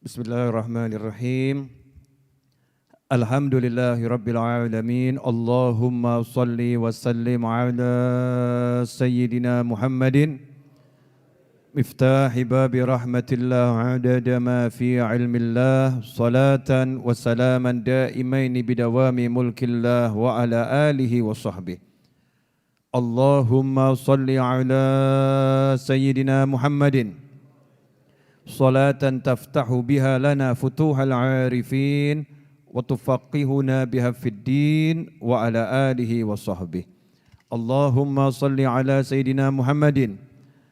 Bismillahirrahmanirrahim. Alhamdulillahi Rabbil Alamin. Allahumma salli wa sallim ala Sayyidina Muhammadin miftahi babi rahmatillah adada ma fi ilmillah salatan wa salaman daimaini bidawami mulkillah wa ala alihi wa sahbihi. Allahumma salli ala Sayyidina Muhammadin salatan taftahu biha lana futuhal arifin wa tufaqihuna biha fid din wa ala alihi wa sahbihi. Allahumma salli ala Sayyidina Muhammadin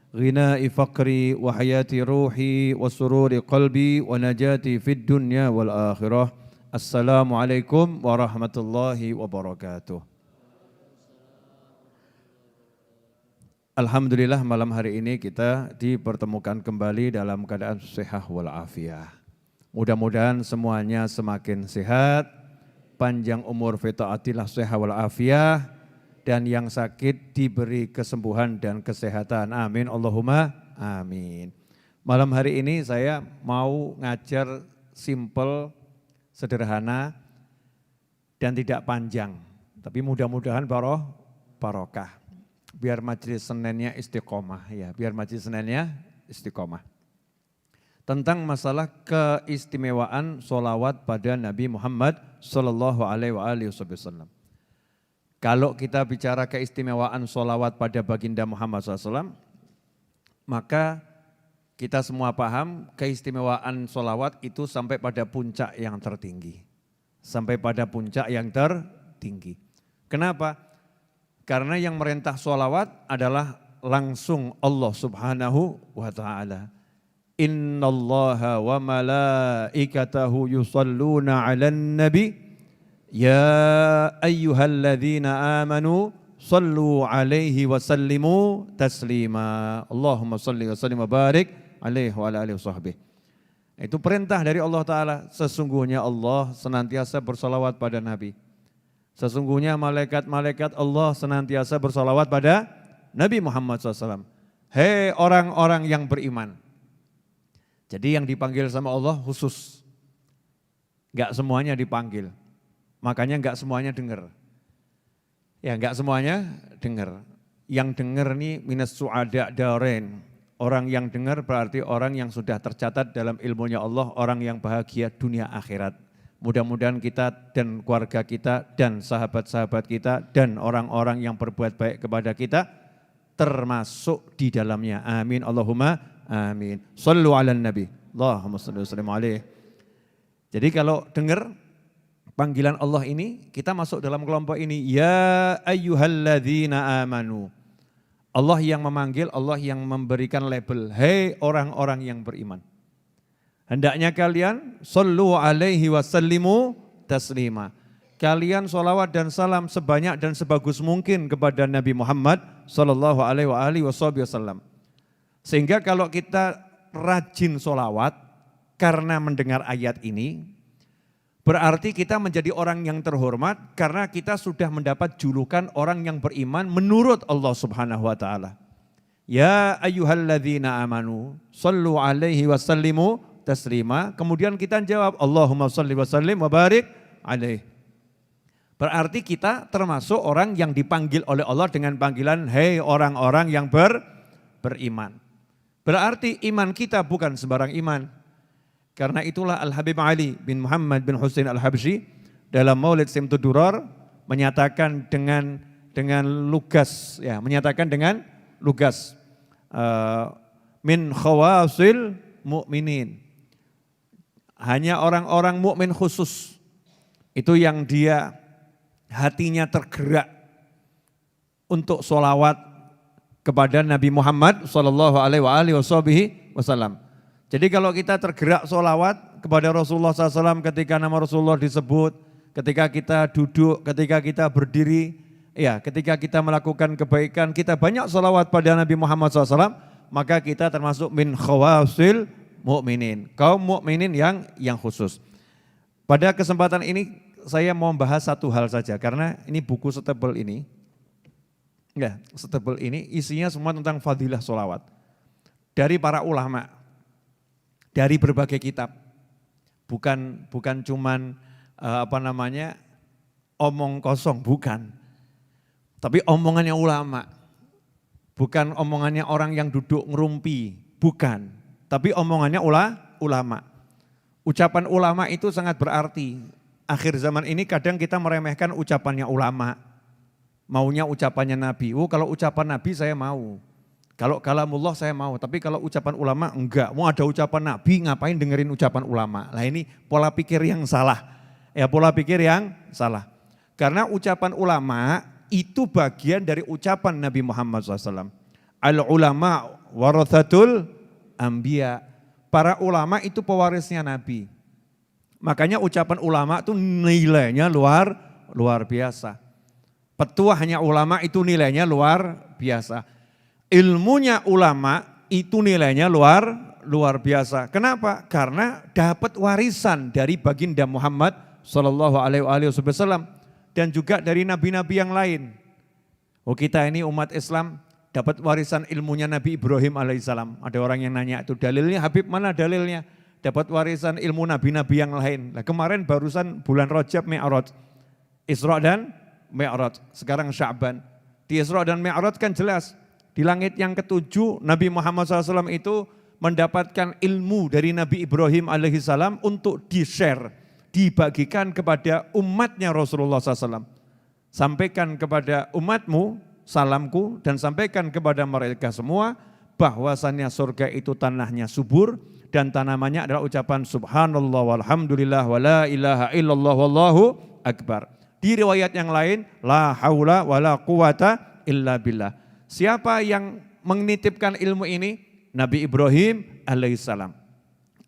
ghina'i faqri wa hayati ruhi wa sururi qalbi wa najati fid dunya wal akhirah. Assalamualaikum warahmatullahi wabarakatuh. Alhamdulillah malam hari ini kita dipertemukan kembali dalam keadaan sehat walafiat. Mudah-mudahan semuanya semakin sehat, panjang umur fi taatillah sehat walafiat, dan yang sakit diberi kesembuhan dan kesehatan. Amin Allahumma amin. Malam hari ini saya mau ngajar simple, sederhana, dan tidak panjang. Tapi mudah-mudahan barokah. Biar majelis Seninnya istiqomah ya, biar majelis Seninnya istiqomah. Tentang masalah keistimewaan sholawat pada Nabi Muhammad sallallahu alaihi wasallam. Kalau kita bicara keistimewaan sholawat pada baginda Muhammad SAW, maka kita semua paham keistimewaan sholawat itu sampai pada puncak yang tertinggi. Sampai pada puncak yang tertinggi. Kenapa? Karena yang merintah sholawat adalah langsung Allah subhanahu wa ta'ala. Innallaha wa malaikatahu yusalluna ala nabi. Ya ayyuhalladzina amanu sallu alaihi wa sallimu taslima. Allahumma salli wa sallim wa barik alaihi wa ala alihi wa sahbihi. Itu perintah dari Allah Ta'ala. Sesungguhnya Allah senantiasa bersalawat pada Nabi. Sesungguhnya malaikat-malaikat Allah senantiasa bersalawat pada Nabi Muhammad SAW. Hei orang-orang yang beriman. Jadi yang dipanggil sama Allah khusus. Enggak semuanya dipanggil. Makanya enggak semuanya dengar. Ya enggak semuanya dengar. Yang dengar nih minas su'ada darain. Orang yang dengar berarti orang yang sudah tercatat dalam ilmunya Allah. Orang yang bahagia dunia akhirat. Mudah-mudahan kita dan keluarga kita dan sahabat-sahabat kita dan orang-orang yang berbuat baik kepada kita termasuk di dalamnya. Amin Allahumma amin. Sallu ala nabi. Allahumma salli wa sallim alaihi. Jadi kalau dengar panggilan Allah ini, kita masuk dalam kelompok ini. Ya ayyuhalladzina amanu. Allah yang memanggil, Allah yang memberikan label. Hei orang-orang yang beriman. Hendaknya kalian sallu alaihi wasallimu taslima. Kalian sholawat dan salam sebanyak dan sebagus mungkin kepada Nabi Muhammad sallallahu alaihi wasallam. Sehingga kalau kita rajin sholawat karena mendengar ayat ini, berarti kita menjadi orang yang terhormat karena kita sudah mendapat julukan orang yang beriman menurut Allah Subhanahu wa taala. Ya ayyuhalladzina amanu sallu alaihi wasallimu taslima. Kemudian kita jawab Allahumma sholli wa sallim wa barik alaihi. Berarti kita termasuk orang yang dipanggil oleh Allah dengan panggilan hei orang-orang yang beriman. Berarti iman kita bukan sembarang iman. Karena itulah Al-Habib Ali bin Muhammad bin Husain Al-Habsyi dalam Maulid Simtud Durar menyatakan dengan lugas ya, menyatakan dengan lugas min khawasil mu'minin. Hanya orang-orang mukmin khusus itu yang dia hatinya tergerak untuk sholawat kepada Nabi Muhammad sallallahu alaihi wasallam. Jadi kalau kita tergerak sholawat kepada Rasulullah SAW ketika nama Rasulullah disebut, ketika kita duduk, ketika kita berdiri, ya ketika kita melakukan kebaikan, kita banyak sholawat pada Nabi Muhammad SAW, maka kita termasuk min khawasil mukminin, kaum mukminin yang khusus. Pada kesempatan ini saya mau membahas satu hal saja karena ini buku setebal ini. Ya, setebal ini isinya semua tentang fadilah sholawat. Dari para ulama, dari berbagai kitab. bukan cuman omong kosong, bukan. Tapi omongannya ulama. Bukan omongannya orang yang duduk ngerumpi, bukan. Tapi omongannya ulama. Ucapan ulama itu sangat berarti. Akhir zaman ini kadang kita meremehkan ucapannya ulama. Maunya ucapannya Nabi. Kalau ucapan Nabi saya mau. Kalau kalamullah saya mau, tapi kalau ucapan ulama enggak. Mau ada ucapan Nabi, ngapain dengerin ucapan ulama? Nah ini pola pikir yang salah. Ya pola pikir yang salah. Karena ucapan ulama itu bagian dari ucapan Nabi Muhammad SAW. Al-ulama warathatul anbiya. Para ulama itu pewarisnya Nabi. Makanya ucapan ulama itu nilainya luar biasa. Petuahnya ulama itu nilainya luar biasa. Ilmunya ulama itu nilainya luar biasa. Kenapa? Karena dapat warisan dari baginda Muhammad Sallallahu Alaihi Wasallam dan juga dari nabi-nabi yang lain. Kita ini umat Islam dapat warisan ilmunya Nabi Ibrahim alaihissalam. Ada orang yang nanya itu dalilnya, Habib mana dalilnya? Dapat warisan ilmu nabi-nabi yang lain. Nah, kemarin barusan bulan Rajab Mi'raj, Isra dan Mi'raj. Sekarang Sya'ban. Di Isra dan Mi'raj kan jelas. Di langit yang ketujuh Nabi Muhammad SAW itu mendapatkan ilmu dari Nabi Ibrahim alaihissalam untuk di-share, dibagikan kepada umatnya Rasulullah SAW. Sampaikan kepada umatmu salamku dan sampaikan kepada mereka semua bahwasannya surga itu tanahnya subur dan tanamannya adalah ucapan subhanallah walhamdulillah wa la ilaha illallah wallahu akbar. Di riwayat yang lain la haula wa la quwata illa billah. Siapa yang menitipkan ilmu ini? Nabi Ibrahim alaihissalam.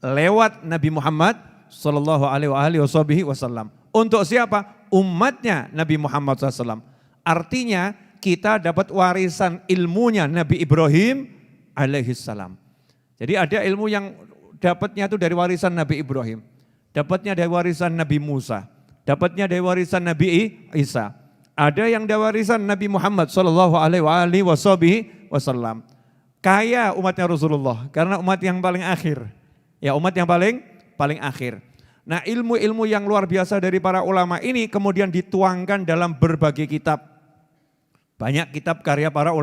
Lewat Nabi Muhammad sallallahu alaihi wasallam. Untuk siapa? Umatnya Nabi Muhammad SAW. Artinya kita dapat warisan ilmunya Nabi Ibrahim alaihissalam. Jadi ada ilmu yang dapatnya itu dari warisan Nabi Ibrahim. Dapatnya dari warisan Nabi Musa. Dapatnya dari warisan Nabi Isa. Ada yang dari warisan Nabi Muhammad Sallallahu Alaihi Wasallam. Kaya umatnya Rasulullah karena umat yang paling akhir. Ya umat yang paling akhir. Nah ilmu-ilmu yang luar biasa dari para ulama ini kemudian dituangkan dalam berbagai kitab. Banyak kitab karya para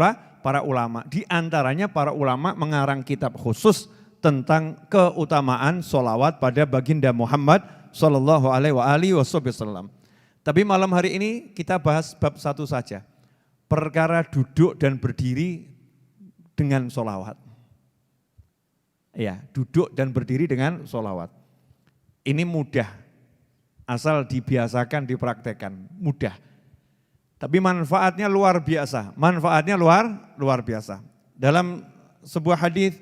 ulama. Di antaranya para ulama mengarang kitab khusus tentang keutamaan sholawat pada baginda Muhammad Sallallahu Alaihi Wasallam. Tapi malam hari ini kita bahas bab satu saja. Perkara duduk dan berdiri dengan sholawat. Ya, duduk dan berdiri dengan sholawat. Ini mudah, asal dibiasakan, dipraktekkan, mudah. Tapi manfaatnya luar biasa, luar biasa. Dalam sebuah hadis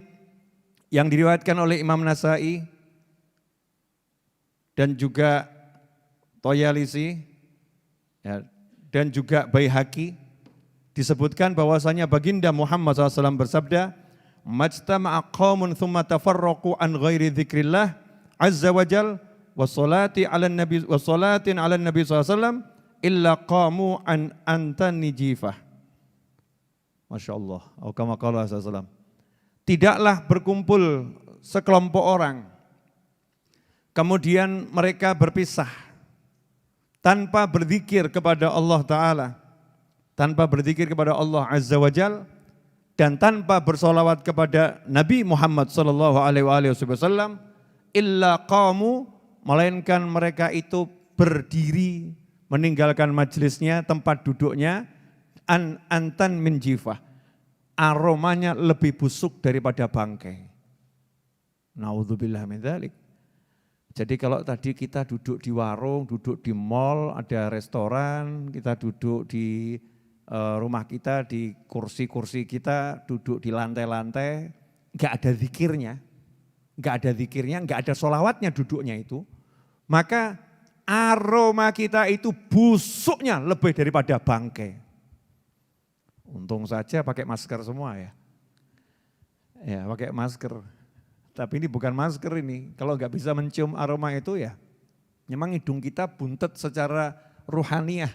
yang diriwayatkan oleh Imam Nasai dan juga Toyalisi, ya, dan juga Baihaqi disebutkan bahwasanya baginda Muhammad SAW bersabda, "Majtama'a qaumun thumma tafarraqu an ghairi dzikrillah azza wajal wa salati 'alan nabi wa salatin 'alan nabi SAW illa qamu an antani jifah." Masyaallah, atau kama qala sallallahu. Tidaklah berkumpul sekelompok orang kemudian mereka berpisah tanpa berzikir kepada Allah Ta'ala, tanpa berzikir kepada Allah Azza wa Jal, dan tanpa bersolawat kepada Nabi Muhammad Sallallahu Alaihi Wasallam, illa qamu, melainkan mereka itu berdiri, meninggalkan majelisnya, tempat duduknya, antan min jifah, aromanya lebih busuk daripada bangkai. Naudzubillah min dzalik. Jadi kalau tadi kita duduk di warung, duduk di mall, ada restoran, kita duduk di rumah kita, di kursi-kursi kita, duduk di lantai-lantai, enggak ada zikirnya, enggak ada sholawatnya duduknya itu, maka aroma kita itu busuknya lebih daripada bangkai. Untung saja pakai masker semua ya. Ya pakai masker. Tapi ini bukan masker ini, kalau nggak bisa mencium aroma itu ya, memang hidung kita buntet secara ruhaniyah.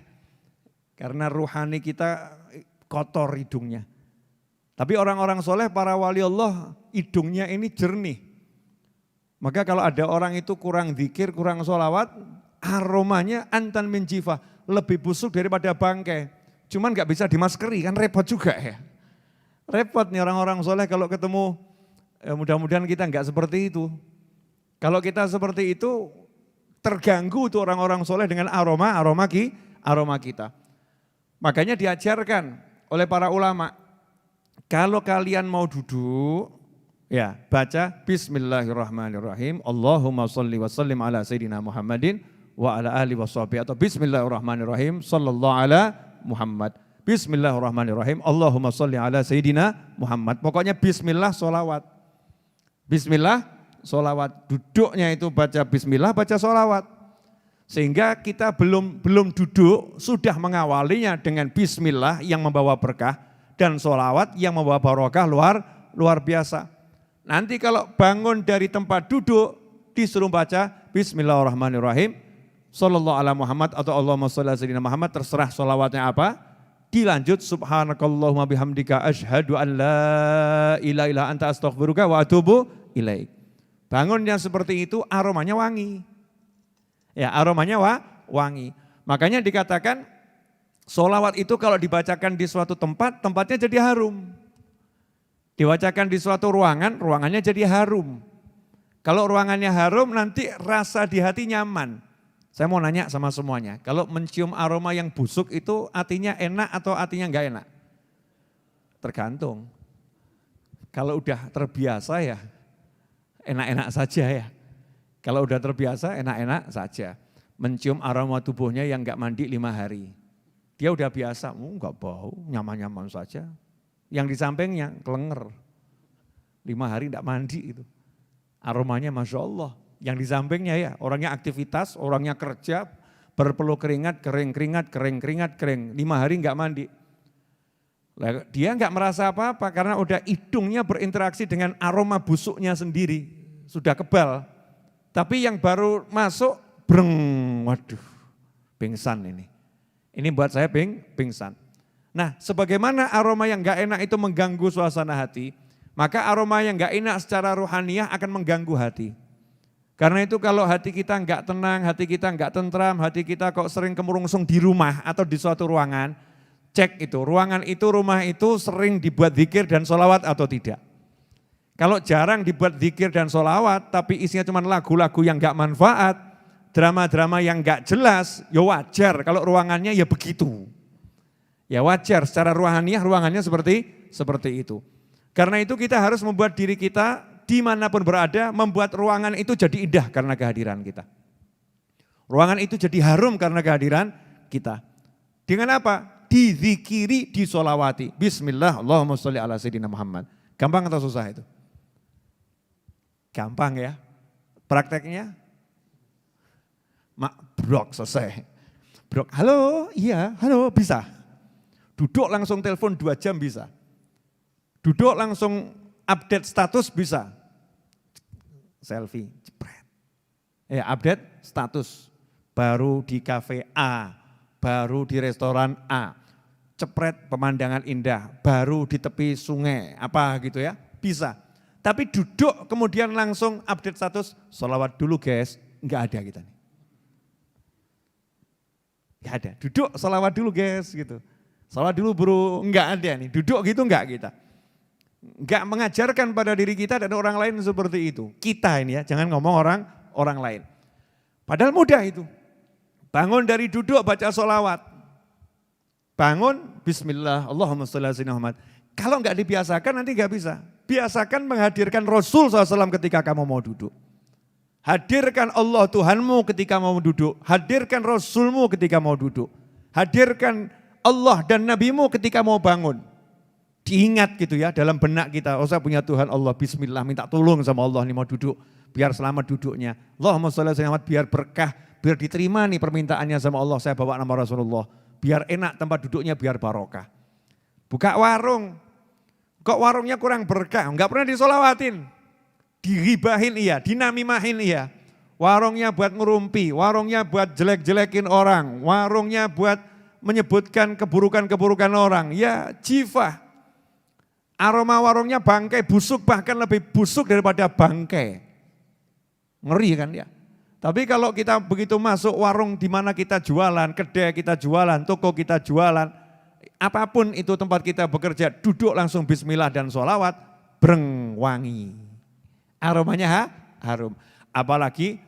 Karena ruhani kita kotor hidungnya. Tapi orang-orang soleh, para wali Allah, hidungnya ini jernih. Maka kalau ada orang itu kurang zikir, kurang sholawat, aromanya antan min jifah, lebih busuk daripada bangkai. Cuman gak bisa dimaskeri, kan repot juga ya. Repot nih orang-orang soleh kalau ketemu, mudah-mudahan kita gak seperti itu. Kalau kita seperti itu, terganggu tuh orang-orang soleh dengan aroma kita. Makanya diajarkan oleh para ulama, kalau kalian mau duduk, ya baca Bismillahirrahmanirrahim, Allahumma sholli wa sallim ala Sayyidina Muhammadin wa ala alihi wa sahbihi, atau Bismillahirrahmanirrahim, sallallahu ala Muhammad. Bismillahirrahmanirrahim, Allahumma sholli ala Sayyidina Muhammad. Pokoknya Bismillah sholawat. Bismillah sholawat. Duduknya itu baca Bismillah, baca sholawat. Sehingga kita belum duduk, sudah mengawalinya dengan Bismillah yang membawa berkah, dan sholawat yang membawa barokah luar biasa. Nanti kalau bangun dari tempat duduk, disuruh baca Bismillahirrahmanirrahim, sallallahu ala Muhammad atau Allahumma sholli ala Sayyidina Muhammad, terserah sholawatnya apa. Dilanjut subhanakallahumma bihamdika asyhadu an la ilaha illa anta astaghfiruka wa atubu ilaik. Bangunnya seperti itu, aromanya wangi. Ya, aromanya wangi. Makanya dikatakan sholawat itu kalau dibacakan di suatu tempat, tempatnya jadi harum. Dibacakan di suatu ruangan, ruangannya jadi harum. Kalau ruangannya harum, nanti rasa di hati nyaman. Saya mau nanya sama semuanya, kalau mencium aroma yang busuk itu artinya enak atau artinya enggak enak? Tergantung. Kalau udah terbiasa ya enak-enak saja ya. Kalau udah terbiasa enak-enak saja. Mencium aroma tubuhnya yang enggak mandi 5 hari. Dia udah biasa, enggak bau, nyaman-nyaman saja. Yang di sampingnya kelenger, 5 hari tidak mandi itu. Aromanya Masya Allah. Yang di sampingnya ya, orangnya aktivitas, orangnya kerja, berpeluh keringat, kering, 5 hari enggak mandi. Dia enggak merasa apa-apa karena udah hidungnya berinteraksi dengan aroma busuknya sendiri, sudah kebal. Tapi yang baru masuk, waduh, pingsan ini. Ini buat saya pingsan. Nah, sebagaimana aroma yang enggak enak itu mengganggu suasana hati, maka aroma yang enggak enak secara ruhaniyah akan mengganggu hati. Karena itu kalau hati kita enggak tenang, hati kita enggak tentram, hati kita kok sering kemurungsung di rumah atau di suatu ruangan, cek itu, ruangan itu, rumah itu sering dibuat zikir dan sholawat atau tidak. Kalau jarang dibuat zikir dan sholawat, tapi isinya cuma lagu-lagu yang enggak manfaat, drama-drama yang enggak jelas, ya wajar kalau ruangannya ya begitu. Ya wajar, secara ruhaniyah ruangannya seperti itu. Karena itu kita harus membuat diri kita dimanapun berada, membuat ruangan itu jadi indah karena kehadiran kita. Ruangan itu jadi harum karena kehadiran kita. Dengan apa? Dizikiri, disolawati. Bismillah, Allahumma sholli ala Sayyidina Muhammad. Gampang atau susah itu? Gampang ya. Prakteknya? Brok, selesai. Brok, halo, iya, halo, bisa. Duduk langsung telepon 2 jam bisa. Duduk langsung update status bisa. Selfie, jepret. Ya, update status. Baru di kafe A, baru di restoran A. Cepret pemandangan indah, baru di tepi sungai, apa gitu ya, bisa. Tapi duduk kemudian langsung update status, sholawat dulu guys, enggak ada kita nih. Enggak ada, duduk sholawat dulu guys gitu. Sholawat dulu bro, enggak ada nih, duduk gitu enggak kita. Enggak mengajarkan pada diri kita dan orang lain seperti itu. Kita ini ya, jangan ngomong orang lain. Padahal mudah itu. Bangun dari duduk baca sholawat. Bangun, bismillah, Allahumma sholli ala Sayyidina Muhammad. Kalau enggak dibiasakan nanti enggak bisa. Biasakan menghadirkan Rasul SAW ketika kamu mau duduk. Hadirkan Allah Tuhanmu ketika mau duduk. Hadirkan Rasulmu ketika mau duduk. Hadirkan Allah dan Nabimu ketika mau bangun. Diingat gitu ya dalam benak kita, oh saya punya Tuhan Allah, bismillah, minta tolong sama Allah nih mau duduk, biar selamat duduknya. Allahumma sholli ala Sayyidina Muhammad, biar berkah, biar diterima nih permintaannya sama Allah, saya bawa nama Rasulullah. Biar enak tempat duduknya, biar barokah. Buka warung, kok warungnya kurang berkah, enggak pernah disolawatin. Diribahin iya, dinamimahin iya. Warungnya buat ngerumpi, warungnya buat jelek-jelekin orang, warungnya buat menyebutkan keburukan-keburukan orang. Ya jifah. Aroma warungnya bangkai, busuk, bahkan lebih busuk daripada bangkai. Ngeri kan ya. Tapi kalau kita begitu masuk warung di mana kita jualan, kedai kita jualan, toko kita jualan, apapun itu tempat kita bekerja, duduk langsung bismillah dan sholawat, breng wangi. Aromanya harum. Apalagi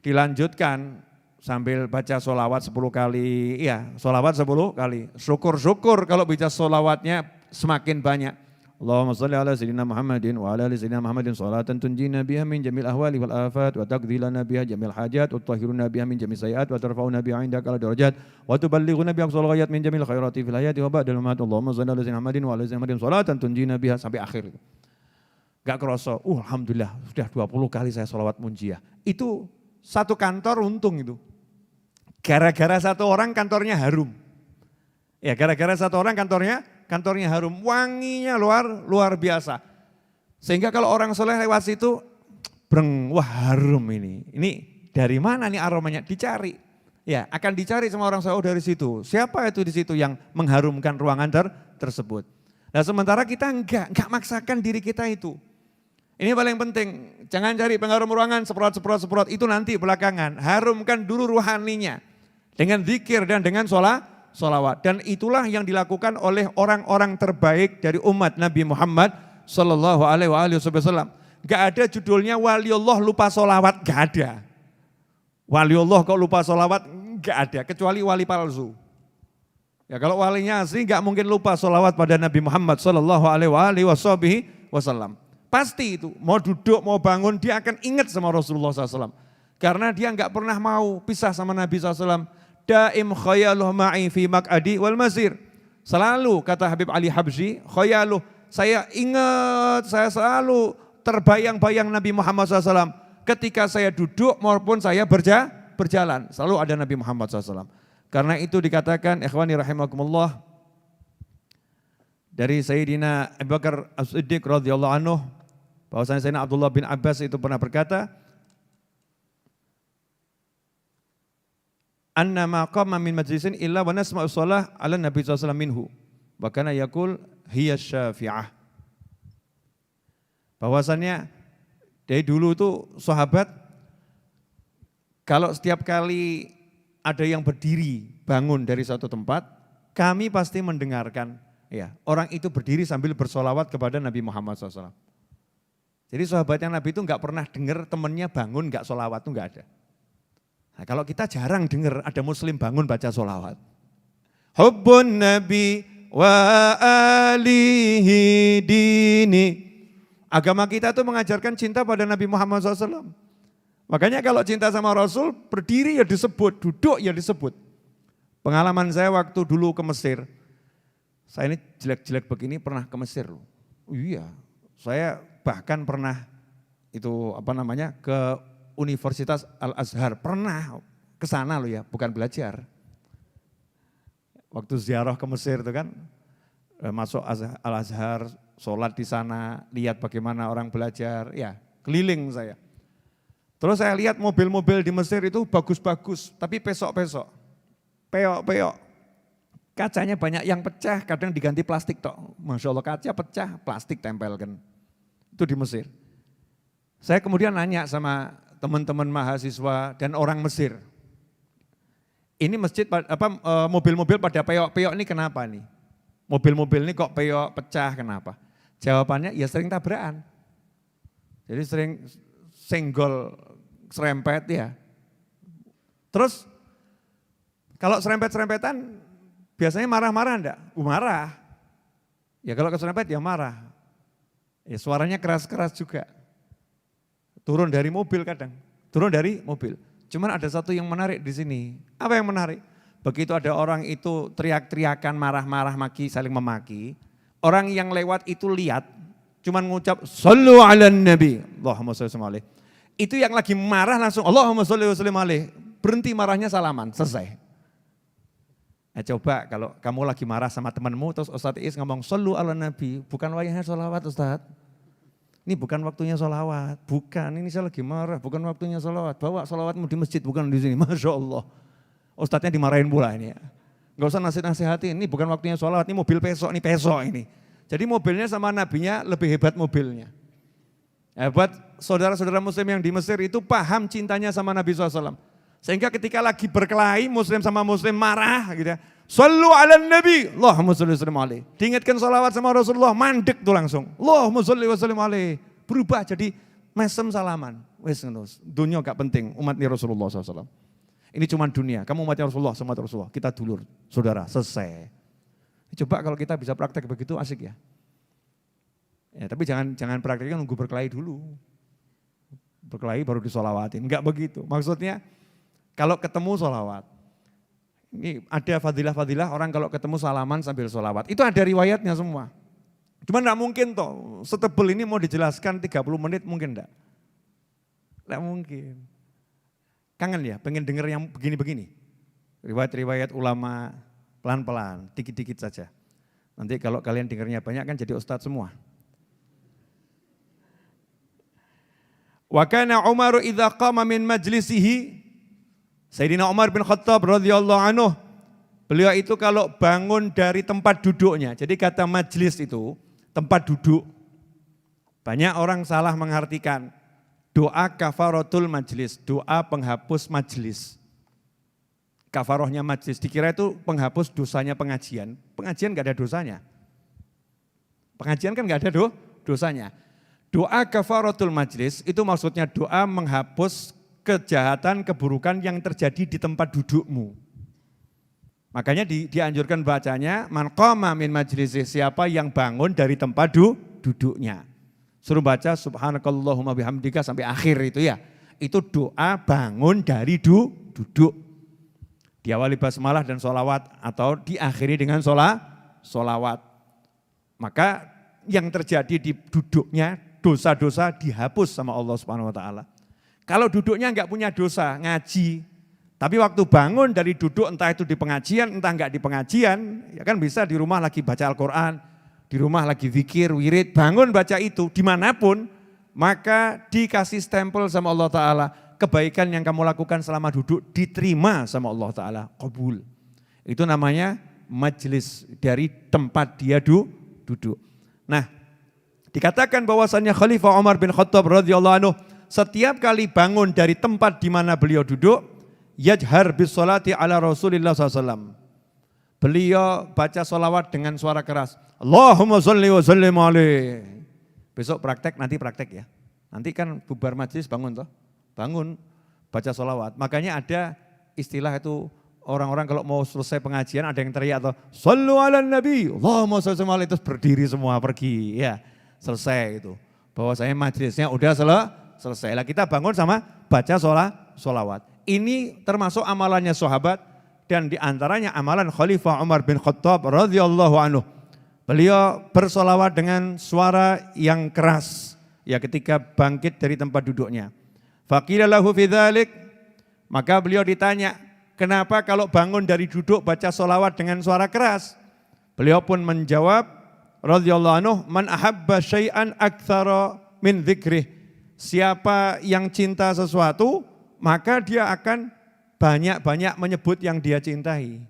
dilanjutkan sambil baca sholawat 10 kali, ya sholawat 10 kali. Syukur-syukur kalau baca sholawatnya semakin banyak. Allahumma salli ala sayyidina Muhammadin wa ala ali sayyidina Muhammadin salatan tunjina biha min jamil ahwali wal afat wa taqdhilana biha jamil hajat wa tutahhiruna biha min jamil sayiat wa tarfa'una biha indaka ala darajat wa tuballighuna biha aqsal ghayat min jamil khairati fil hayati wa ba'dal mamat. Allahumma salli ala sayyidina Muhammadin wa ala ali sayyidina Muhammadin salatan tunjina biha sampai akhir. Gak kerasa, alhamdulillah sudah 20 kali saya sholawat munjiah. Itu satu kantor untung itu. Gara-gara satu orang kantornya harum. Ya gara-gara satu orang kantornya harum, wanginya luar biasa. Sehingga kalau orang soleh lewat situ, breng, wah harum ini. Ini dari mana nih aromanya? Dicari. Ya akan dicari sama orang soleh dari situ. Siapa itu di situ yang mengharumkan ruangan tersebut. Nah sementara kita enggak maksakan diri kita itu. Ini paling penting, jangan cari pengharum ruangan, semprot, itu nanti belakangan. Harumkan dulu ruhaninya dengan zikir dan dengan sholawat. Dan itulah yang dilakukan oleh orang-orang terbaik dari umat Nabi Muhammad Sallallahu Alaihi Wasallam. Gak ada judulnya waliullah lupa sholawat, gak ada. Waliullah kok lupa sholawat, gak ada, kecuali wali palsu. Ya kalau walinya asli gak mungkin lupa sholawat pada Nabi Muhammad Sallallahu Alaihi Wasallam. Pasti itu, mau duduk, mau bangun, dia akan ingat sama Rasulullah SAW. Karena dia enggak pernah mau pisah sama Nabi SAW. Daim khayaluh ma'i fi mak'adi wal masir. Selalu, kata Habib Ali Habsyi, khayaluh, saya ingat, saya selalu terbayang-bayang Nabi Muhammad SAW. Ketika saya duduk maupun saya berjalan, selalu ada Nabi Muhammad SAW. Karena itu dikatakan, ikhwani rahimakumullah, dari Sayyidina Abu Bakar As-Siddiq radhiyallahu anhu, bahwasanya Sayyidina Abdullah bin Abbas itu pernah berkata, anna ma qama min majlisin illa wa nasma'u shalah ala Nabi sallallahu alaihi wasallam minhu. Wa kana yaqul hiya syafi'ah. Bahwasanya dari dulu itu sahabat kalau setiap kali ada yang berdiri bangun dari suatu tempat, kami pasti mendengarkan ya, orang itu berdiri sambil bersolawat kepada Nabi Muhammad SAW. Jadi sahabatnya Nabi itu enggak pernah dengar temannya bangun enggak solawat, itu enggak ada. Nah, kalau kita jarang dengar ada muslim bangun baca solawat. Hubbun Nabi wa alihi dini. Agama kita itu mengajarkan cinta pada Nabi Muhammad SAW. Makanya kalau cinta sama Rasul, berdiri ya disebut, duduk ya disebut. Pengalaman saya waktu dulu ke Mesir, saya ini jelek-jelek begini pernah ke Mesir loh. Iya, saya bahkan pernah itu ke Universitas Al-Azhar, pernah ke sana loh ya, bukan belajar. Waktu ziarah ke Mesir itu kan, masuk Al-Azhar, sholat di sana, lihat bagaimana orang belajar, ya keliling saya. Terus saya lihat mobil-mobil di Mesir itu bagus-bagus, tapi pesok-pesok, peok-peok. Kacanya banyak yang pecah, kadang diganti plastik tok. Masya Allah kaca pecah, plastik tempelkan. Itu di Mesir. Saya kemudian nanya sama teman-teman mahasiswa dan orang Mesir. Ini masjid, mobil-mobil pada peok-peok ini kenapa nih? Mobil-mobil ini kok peok pecah kenapa? Jawabannya ya sering tabrakan. Jadi sering senggol, serempet ya. Terus kalau serempet-serempetan biasanya marah-marah enggak? Marah. Ya kalau keserempet ya marah. Ya suaranya keras-keras juga. Turun dari mobil kadang. Turun dari mobil. Cuman ada satu yang menarik di sini. Apa yang menarik? Begitu ada orang itu teriak-teriakan, marah-marah, maki, saling memaki. Orang yang lewat itu lihat, cuman ngucap, Sallu ala Nabi, Allahumma salli alaihi. Itu yang lagi marah langsung, Allahumma salli alaihi. Berhenti marahnya salaman, selesai. Nah, coba kalau kamu lagi marah sama temanmu, terus Ustadz Is ngomong, Sallu ala Nabi, bukan wayahnya sholawat Ustadz. Ini bukan waktunya sholawat, bukan, ini saya lagi marah, bukan waktunya sholawat. Bawa sholawatmu di masjid, bukan di sini, Masya Allah. Ustadznya dimarahin pula ini ya. Gak usah nasihat-nasihatin, ini bukan waktunya sholawat, ini mobil pesok ini. Jadi mobilnya sama nabinya lebih hebat mobilnya. Buat saudara-saudara muslim yang di Mesir itu paham cintanya sama Nabi SAW. Sehingga ketika lagi berkelahi muslim sama muslim marah gitu ya. Sallu ala nabi, Allahumma salli wa sallim alaihi. Diingatkan salawat sama Rasulullah, mandek tuh langsung. Allahumma salli wa sallim alaihi. Berubah jadi mesem salaman. Wes dunia gak penting, umatnya Rasulullah SAW. Ini cuma dunia, kamu umatnya Rasulullah, sama Rasulullah. Kita dulur, saudara, selesai. Coba kalau kita bisa praktek begitu asik ya. Ya, tapi jangan prakteknya nunggu berkelahi dulu. Berkelahi baru disolawatin, enggak begitu. Maksudnya kalau ketemu solawat. Ini ada fadilah-fadilah orang kalau ketemu salaman sambil solawat. Itu ada riwayatnya semua. Cuma enggak mungkin toh, setebel ini mau dijelaskan 30 menit mungkin enggak. Enggak mungkin. Kangen ya, pengen denger yang begini-begini. Riwayat-riwayat ulama pelan-pelan, dikit-dikit saja. Nanti kalau kalian dengarnya banyak kan jadi ustadz semua. Wa kana Umar idza qama min majlisihi, Sayyidina Umar bin Khattab radhiyallahu anhu, beliau itu kalau bangun dari tempat duduknya. Jadi kata majlis itu tempat duduk. Banyak orang salah mengartikan doa kafaratul majlis, doa penghapus majlis. Kafarohnya majlis dikira itu penghapus dosanya pengajian. Pengajian enggak ada dosanya. Pengajian kan enggak ada dosanya. Doa kafaratul majlis itu maksudnya doa menghapus kejahatan, keburukan yang terjadi di tempat dudukmu. Makanya dianjurkan bacanya, man qama min majlisih, siapa yang bangun dari tempat duduknya. Suruh baca subhanakallahumma bihamdika sampai akhir itu ya. Itu doa bangun dari duduk. Diawali basmalah dan sholawat atau diakhiri dengan sholawat. Maka yang terjadi di duduknya, dosa-dosa dihapus sama Allah Subhanahu wa taala. Kalau duduknya enggak punya dosa, ngaji. Tapi waktu bangun dari duduk, entah itu di pengajian, entah enggak di pengajian, ya kan bisa di rumah lagi baca Al-Quran, di rumah lagi zikir, wirid, bangun baca itu dimanapun, maka dikasih stempel sama Allah Ta'ala. Kebaikan yang kamu lakukan selama duduk diterima sama Allah Ta'ala, qabul. Itu namanya majlis, dari tempat dia duduk. Nah, dikatakan bahwasannya Khalifah Umar bin Khattab radhiyallahu anhu setiap kali bangun dari tempat di mana beliau duduk, yajhar bis sholati ala Rasulillah SAW. Beliau baca sholawat dengan suara keras. Allahumma sholli wa sallim alaihi. Besok nanti praktek ya. Nanti kan bubar majlis bangun toh. Bangun baca sholawat. Makanya ada istilah itu orang-orang kalau mau selesai pengajian ada yang teriak atau sallu ala nabi. Allahumma sholli wa sallim alaihi, terus berdiri semua pergi ya. Selesai itu. Bahwasanya majlisnya udah selesai. Lah kita bangun sama baca sholawat. Ini termasuk amalannya sahabat dan diantaranya amalan Khalifah Umar bin Khattab radhiyallahu anhu. Beliau bersolawat dengan suara yang keras ya ketika bangkit dari tempat duduknya. Faqila lahu fi dzalik, maka beliau ditanya, kenapa kalau bangun dari duduk baca solawat dengan suara keras? Beliau pun menjawab radhiyallahu anhu, man ahabba syai'an aktsara min dzikrih. Siapa yang cinta sesuatu, maka dia akan banyak-banyak menyebut yang dia cintai.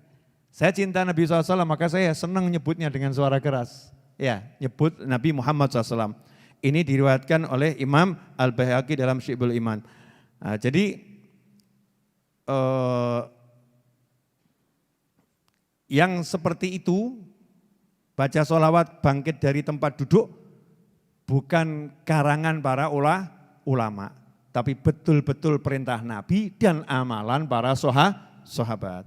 Saya cinta Nabi SAW, maka saya senang nyebutnya dengan suara keras. Ya, nyebut Nabi Muhammad SAW. Ini diriwayatkan oleh Imam Al-Baihaqi dalam Syi'bul Iman. Nah, jadi yang seperti itu, baca sholawat bangkit dari tempat duduk, bukan karangan para ulama, tapi betul-betul perintah Nabi dan amalan para sahabat.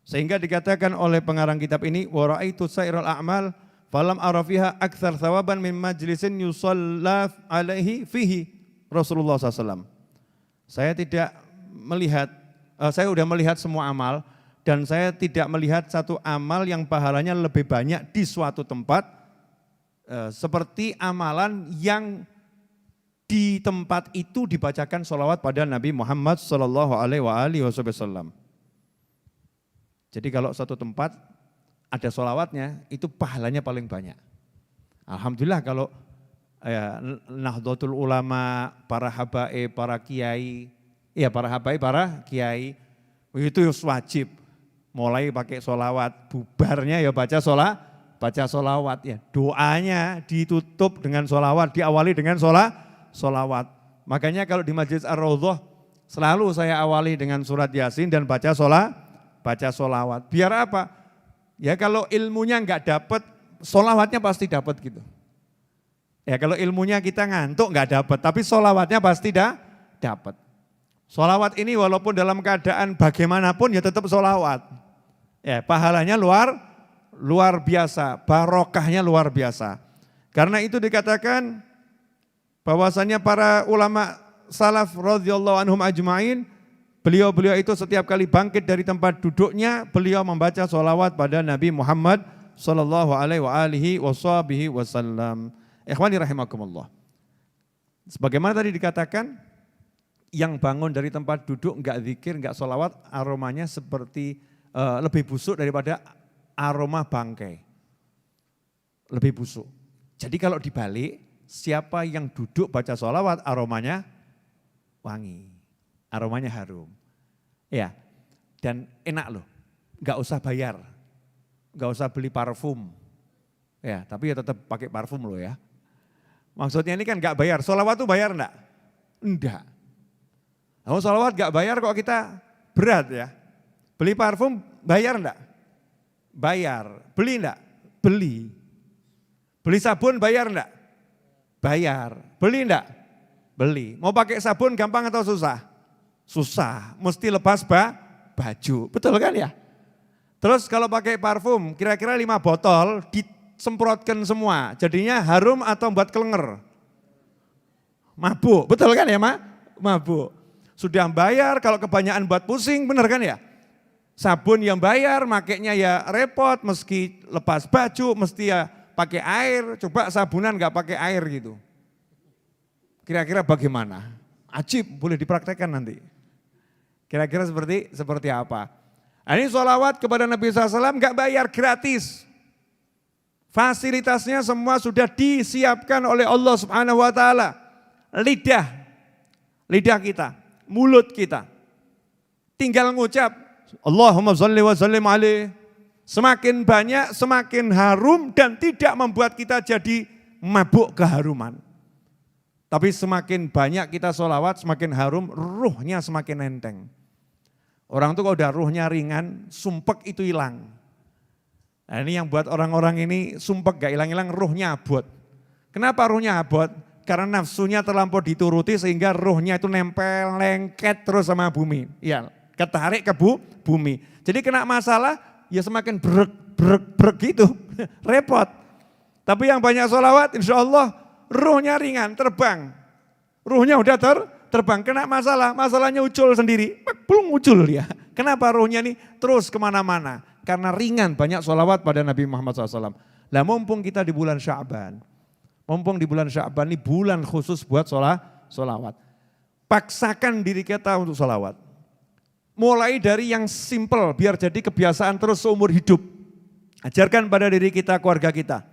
Sehingga dikatakan oleh pengarang kitab ini, wa ra'aitu sairul a'mal falam ara fiha aktsar thawaban min majlisin yusalla alaihi fihi Rasulullah SAW. Saya sudah melihat semua amal dan saya tidak melihat satu amal yang pahalanya lebih banyak di suatu tempat seperti amalan yang di tempat itu dibacakan sholawat pada Nabi Muhammad SAW. Jadi kalau suatu tempat ada sholawatnya, itu pahalanya paling banyak. Alhamdulillah kalau Nahdlatul Ulama, para habaib, para kiai, itu wajib. Mulai pakai sholawat, bubarnya ya baca sholawat ya. Doanya ditutup dengan sholawat, diawali dengan solawat. Makanya kalau di Majelis Ar-Raudhah selalu saya awali dengan surat Yasin dan baca solawat. Biar apa? Ya kalau ilmunya enggak dapat, solawatnya pasti dapat gitu. Ya kalau ilmunya kita ngantuk enggak dapat, tapi solawatnya pasti dapat. Solawat ini walaupun dalam keadaan bagaimanapun ya tetap solawat. Ya pahalanya luar biasa, barokahnya luar biasa. Karena itu dikatakan bahwasannya para ulama salaf radhiyallahu anhum ajma'in, beliau-beliau itu setiap kali bangkit dari tempat duduknya, beliau membaca sholawat pada Nabi Muhammad sallallahu alaihi wasallam. Ikhwani rahimakumullah. Sebagaimana tadi dikatakan, yang bangun dari tempat duduk enggak zikir, enggak sholawat, aromanya seperti lebih busuk daripada aroma bangkai. Lebih busuk. Jadi kalau dibalik, siapa yang duduk baca sholawat aromanya wangi, aromanya harum. Ya, dan enak loh, enggak usah bayar, enggak usah beli parfum. Ya, tapi ya tetap pakai parfum loh ya. Maksudnya ini kan enggak bayar, sholawat tuh bayar enggak? Enggak. Kalau sholawat enggak bayar kok kita berat ya. Beli parfum bayar enggak? Bayar. Beli enggak? Beli. Beli sabun bayar enggak? Bayar. Beli enggak? Beli. Mau pakai sabun gampang atau susah? Susah. Mesti lepas baju. Betul kan ya? Terus kalau pakai parfum kira-kira 5 botol disemprotkan semua. Jadinya harum atau buat kelenger? Mabuk. Betul kan ya mabuk. Sudah bayar, kalau kebanyakan buat pusing, benar kan ya? Sabun yang bayar, makainya ya repot, meski lepas baju, mesti ya pakai air. Coba sabunan nggak pakai air gitu. Kira-kira bagaimana? Ajib, boleh dipraktekkan nanti. Kira-kira seperti apa? Nah, ini sholawat kepada Nabi SAW nggak bayar, gratis. Fasilitasnya semua sudah disiapkan oleh Allah Subhanahu Wa Taala. Lidah kita. Mulut kita. Tinggal ngucap, Allahumma sholli wa sallim alaih. Semakin banyak, semakin harum dan tidak membuat kita jadi mabuk keharuman. Tapi semakin banyak kita sholawat, semakin harum, ruhnya semakin enteng. Orang itu kalau udah ruhnya ringan, sumpek itu hilang. Nah ini yang buat orang-orang ini sumpek gak hilang-hilang, ruhnya abot. Kenapa ruhnya abot? Karena nafsunya terlampau dituruti sehingga ruhnya itu nempel, lengket terus sama bumi. Ya, ketarik ke bumi. Jadi kena masalah ya semakin brek gitu, repot. Tapi yang banyak sholawat insya Allah ruhnya ringan, terbang. Ruhnya udah terbang, kena masalah, masalahnya ucul sendiri. Belum ucul dia. Kenapa ruhnya ini terus kemana-mana? Karena ringan banyak sholawat pada Nabi Muhammad SAW. Lah mumpung kita di bulan Sya'ban. Mumpung di bulan Sya'ban ini bulan khusus buat sholawat. Paksakan diri kita untuk sholawat. Mulai dari yang simple biar jadi kebiasaan terus seumur hidup. Ajarkan pada diri kita, keluarga kita.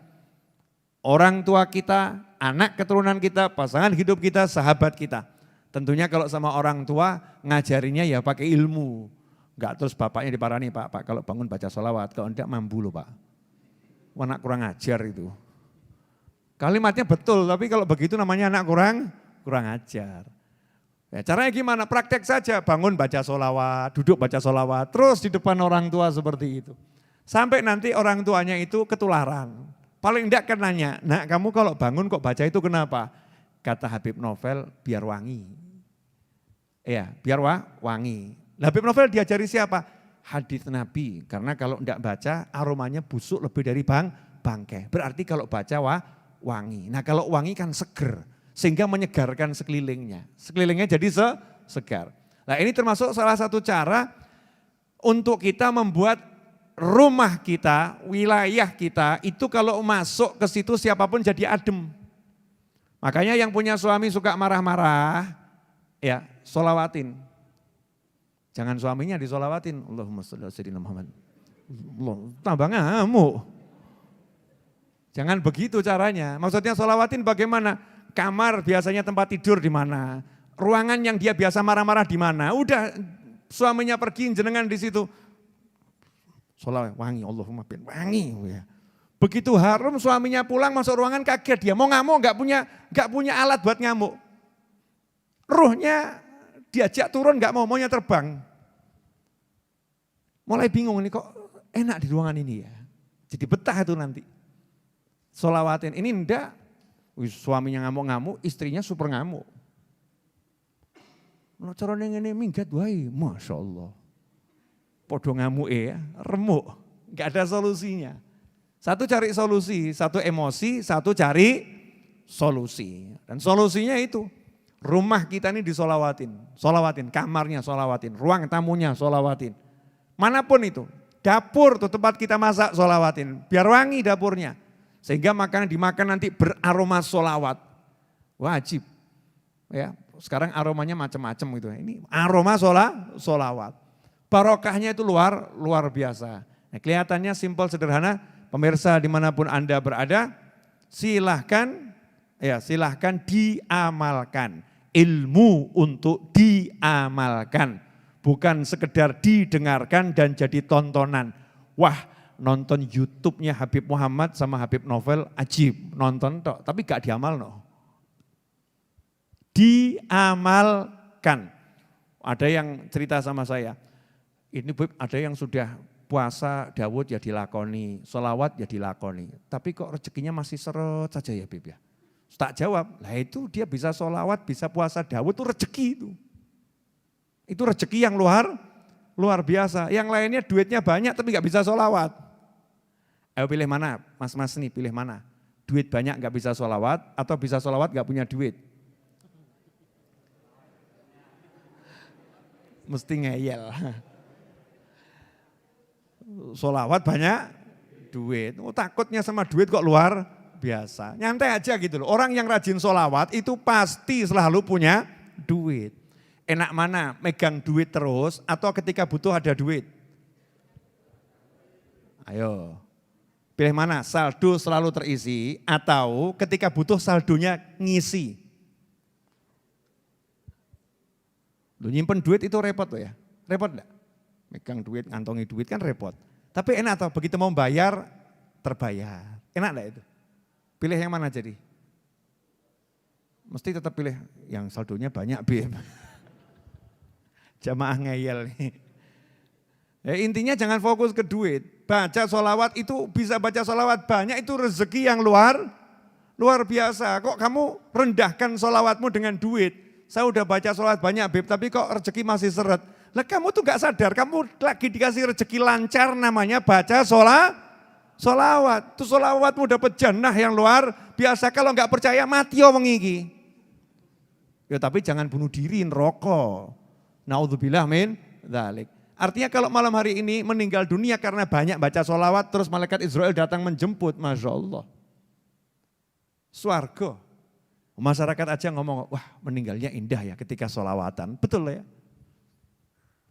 Orang tua kita, anak keturunan kita, pasangan hidup kita, sahabat kita. Tentunya kalau sama orang tua ngajarinya ya pakai ilmu. Enggak terus bapaknya diparani, Pak kalau bangun baca sholawat, kalau enggak mampu loh Pak. Anak kurang ajar itu. Kalimatnya betul, tapi kalau begitu namanya anak kurang ajar. Ya, caranya gimana? Praktek saja, bangun baca sholawat, duduk baca sholawat, terus di depan orang tua seperti itu. Sampai nanti orang tuanya itu ketularan. Paling enggak kan nanya, nak kamu kalau bangun kok baca itu kenapa? Kata Habib Novel, biar wangi. Iya, biar wangi. Habib Novel diajari siapa? Hadis Nabi, karena kalau enggak baca aromanya busuk lebih dari bangkai. Berarti kalau baca wangi. Nah kalau wangi kan seger, sehingga menyegarkan sekelilingnya. Sekelilingnya jadi segar. Nah ini termasuk salah satu cara untuk kita membuat rumah kita, wilayah kita, itu kalau masuk ke situ siapapun jadi adem. Makanya yang punya suami suka marah-marah, ya sholawatin. Jangan suaminya disolawatin. Allahumma sholli ala sayyidina Muhammad. Tambah ngamuk. Jangan begitu caranya. Maksudnya sholawatin bagaimana? Kamar biasanya tempat tidur di mana? Ruangan yang dia biasa marah-marah di mana? Udah suaminya pergi jenengan di situ. Sholawat wangi, Allahumma bin wangi. Begitu harum suaminya pulang masuk ruangan kaget dia. Mau ngamuk enggak punya alat buat ngamuk. Ruhnya diajak turun nggak maunya terbang. Mulai bingung nih kok enak di ruangan ini ya. Jadi betah itu nanti. Sholawatin ini enggak, suaminya ngamuk-ngamuk, istrinya super ngamuk. Nah, caranya ini minggat wae, Masya Allah. Podo ngamuk ya, remuk, enggak ada solusinya. Satu cari solusi, satu emosi, satu cari solusi. Dan solusinya itu, rumah kita ini disolawatin, kamarnya solawatin, ruang tamunya solawatin. Manapun itu, dapur tuh tempat kita masak solawatin, biar wangi dapurnya. Sehingga makanan dimakan nanti beraroma solawat. Wajib. Ya, sekarang aromanya macam-macam gitu. Ini aroma solawat. Barokahnya itu luar biasa. Nah, kelihatannya simpel sederhana. Pemirsa dimanapun Anda berada, silahkan diamalkan. Ilmu untuk diamalkan. Bukan sekedar didengarkan dan jadi tontonan. Wah, nonton YouTube-nya Habib Muhammad sama Habib Novel ajib, nonton tok, tapi gak diamal no. Diamalkan. Ada yang cerita sama saya, ini Bib, ada yang sudah puasa Dawud ya dilakoni, sholawat ya dilakoni, tapi kok rezekinya masih seret saja ya Bib ya. Tak jawab, lah itu dia bisa sholawat, bisa puasa Dawud itu rezeki itu. Itu rezeki yang luar biasa. Yang lainnya duitnya banyak tapi gak bisa sholawat. Ayo pilih mana, mas-mas nih pilih mana. Duit banyak gak bisa sholawat atau bisa sholawat gak punya duit. Mesti ngeyel. Sholawat banyak duit. Oh, takutnya sama duit kok luar biasa. Nyantai aja gitu loh. Orang yang rajin sholawat itu pasti selalu punya duit. Enak mana, megang duit terus atau ketika butuh ada duit? Ayo, pilih mana, saldo selalu terisi atau ketika butuh saldonya ngisi? Lu nyimpen duit itu repot loh ya, repot enggak? Megang duit, ngantongi duit kan repot. Tapi enak atau begitu mau bayar, terbayar. Enak enggak itu? Pilih yang mana jadi? Mesti tetap pilih yang saldonya banyak, Bim. Jamaah ngeyel nih. Ya, intinya jangan fokus ke duit. Baca sholawat itu bisa baca sholawat banyak itu rezeki yang luar biasa. Kok kamu rendahkan sholawatmu dengan duit? Saya udah baca sholawat banyak Beb, tapi kok rezeki masih seret. Lah kamu tuh gak sadar, kamu lagi dikasih rezeki lancar namanya baca sholawat. Tuh sholawatmu dapat jannah yang luar biasa. Kalau gak percaya mati wong iki. Ya tapi jangan bunuh diri, rokok. Naudzubillah min dzalik. Artinya kalau malam hari ini meninggal dunia karena banyak baca sholawat, terus malaikat Israel datang menjemput, Masya Allah. Swarga. Masyarakat aja ngomong, wah meninggalnya indah ya ketika sholawatan. Betul ya?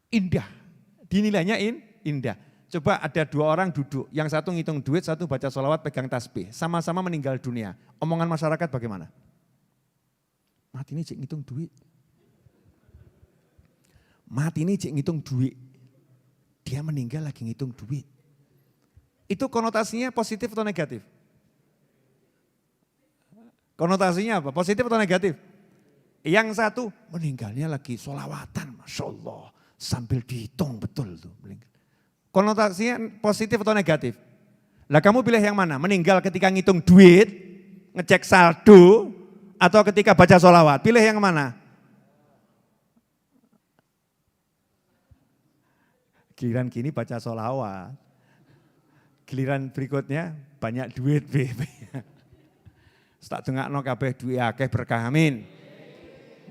Indah. Dinilainya indah. Coba ada dua orang duduk, yang satu ngitung duit, satu baca sholawat pegang tasbih. Sama-sama meninggal dunia. Omongan masyarakat bagaimana? Mati ini cik ngitung duit. Mati ini cik ngitung duit. Dia meninggal lagi ngitung duit. Itu konotasinya positif atau negatif? Konotasinya apa? Positif atau negatif? Yang satu meninggalnya lagi sholawatan, Masya Allah. Sambil dihitung betul tuh. Konotasinya positif atau negatif? Lah kamu pilih yang mana? Meninggal ketika ngitung duit, ngecek saldo, atau ketika baca sholawat? Pilih yang mana? Giliran gini baca sholawat. Giliran berikutnya banyak duit. Tak dengakno kabeh duit akeh berkah amin.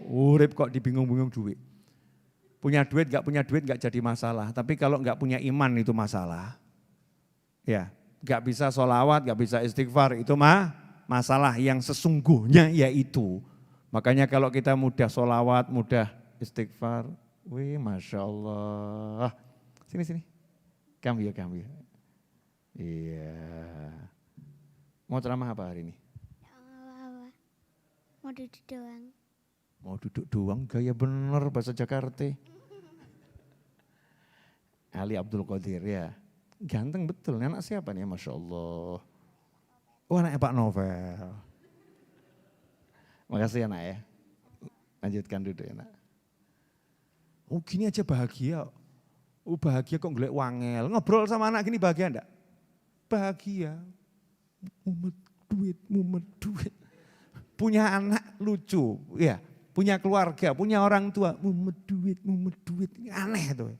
Urip kok dibingung-bingung duit. Punya duit gak jadi masalah. Tapi kalau gak punya iman itu masalah. Ya, gak bisa sholawat, gak bisa istighfar itu masalah yang sesungguhnya yaitu. Makanya kalau kita mudah sholawat, mudah istighfar, wih Masya Allah. Sini. Kamu ya. Iya. Mau ceramah apa hari ini? Mau duduk doang. Mau duduk doang, gaya bener bahasa Jakarta. Ali Abdul Qadir ya. Ganteng betul, anak siapa nih Masya Allah. Oh anaknya Pak Novel. Makasih anak ya. Lanjutkan duduk ya nak. Oh gini aja bahagia. Oh bahagia kok golek wangel. Ngobrol sama anak gini bahagia enggak? Bahagia. Mumet duit. Punya anak lucu, ya. Punya keluarga, punya orang tua, mumet duit. Aneh tuh.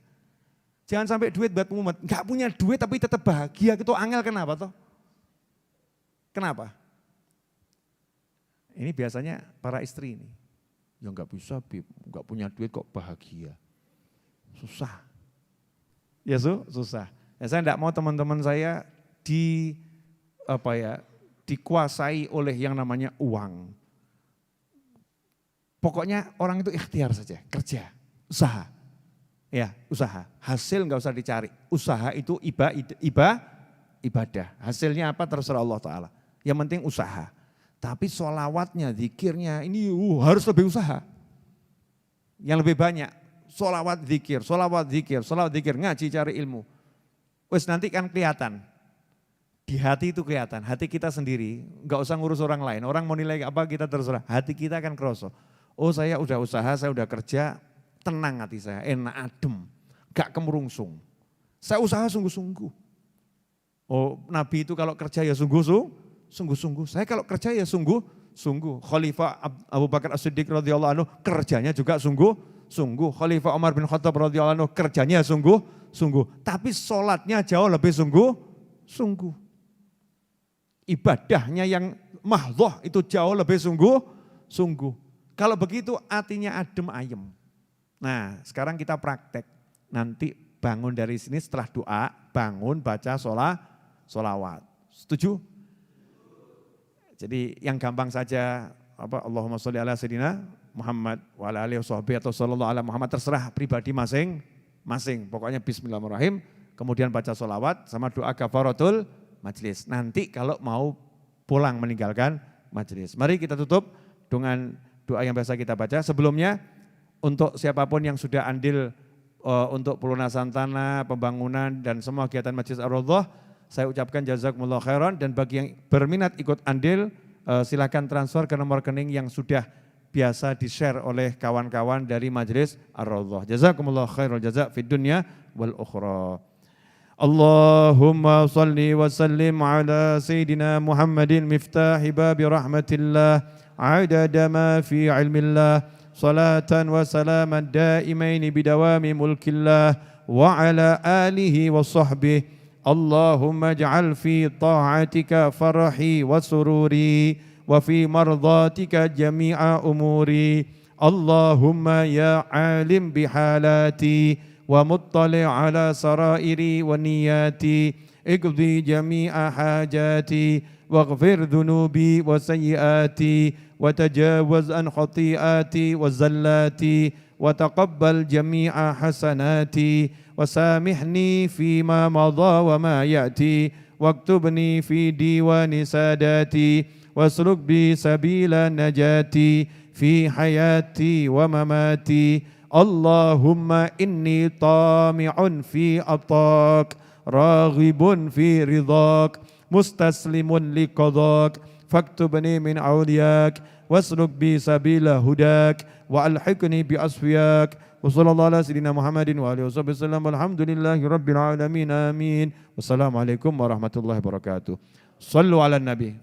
Jangan sampai duit buat mumet. Enggak punya duit tapi tetap bahagia. Itu angel kenapa toh? Kenapa? Ini biasanya para istri ini. Ya enggak bisa, enggak punya duit kok bahagia. Susah. Ya susah. Ya, saya enggak mau teman-teman saya dikuasai oleh yang namanya uang. Pokoknya orang itu ikhtiar saja, kerja, usaha. Ya, usaha. Hasil enggak usah dicari. Usaha itu ibadah. Hasilnya apa terserah Allah Ta'ala. Yang penting usaha. Tapi sholawatnya, zikirnya ini harus lebih usaha. Yang lebih banyak. Sholawat zikir, ngaji cari ilmu. Wes nanti kan kelihatan. Di hati itu kelihatan, hati kita sendiri, enggak usah ngurus orang lain. Orang mau nilai apa kita terserah, hati kita akan kerosok. Oh saya udah usaha, saya udah kerja, tenang hati saya, enak adem, gak kemerungsung. Saya usaha sungguh-sungguh. Oh Nabi itu kalau kerja ya sungguh-sungguh. Saya kalau kerja ya sungguh-sungguh. Khalifah Abu Bakar As-Siddiq radhiyallahu anhu kerjanya juga sungguh-sungguh. Khalifah Umar bin Khattab radhiyallahu anhu kerjanya sungguh-sungguh. Tapi sholatnya jauh lebih sungguh-sungguh. Ibadahnya yang mahdhah itu jauh lebih sungguh-sungguh. Kalau begitu hatinya adem ayem. Nah sekarang kita praktek. Nanti bangun dari sini setelah doa, bangun baca sholawat. Setuju? Jadi yang gampang saja, Allahumma sholli ala sayyidina Muhammad wa ala alihi washabihi atau sallallahu ala Muhammad, terserah pribadi masing-masing. Pokoknya bismillahirrahmanirrahim, kemudian baca sholawat sama doa kafaratul majlis. Nanti kalau mau pulang meninggalkan majlis. Mari kita tutup dengan doa yang biasa kita baca. Sebelumnya untuk siapapun yang sudah andil untuk pelunasan tanah, pembangunan dan semua kegiatan Majlis Ar-Raudhah, saya ucapkan jazakumullah khairan, dan bagi yang berminat ikut andil silakan transfer ke nomor rekening yang sudah biasa di-share oleh kawan-kawan dari Majlis Ar-Raudhah. Jazakumullah khairul jazak fid dunya wal ukhra. Allahumma salli wa sallim ala sayyidina Muhammadin miftahi babi rahmatillah adada ma fi ilmillah salatan wa salaman daimaini bidawami mulkillah wa ala alihi wa sahbihi. Allahumma ij'al fi ta'atika farahi wa sururi wa fi mardatika jami'a umuri. Allahumma ya alim bihalati wa muttali' ala sarairi wa niyati iqdi jami'a hajati waghfir dhunubi wa sayyiati wa tajawaz an khati'ati wa zallati wa taqabbal jami'a hasanati wa samihni fima madha wa ma ya'ti waktubni fi diwani sadati wasluk bi sabila najati fi hayati wa mamati. Allahumma inni tami'un fi atak raghibun fi ridhak mustaslimun liqadak faktubni min awliyak wasluk bi sabila hudak wa alhiqni bi asfiyak wa sallallahu ala sayyidina Muhammadin wa alihi wasallam walhamdulillahi rabbil alamin amin. Wassalamualaikum warahmatullahi wabarakatuh. Sallu ala nabi.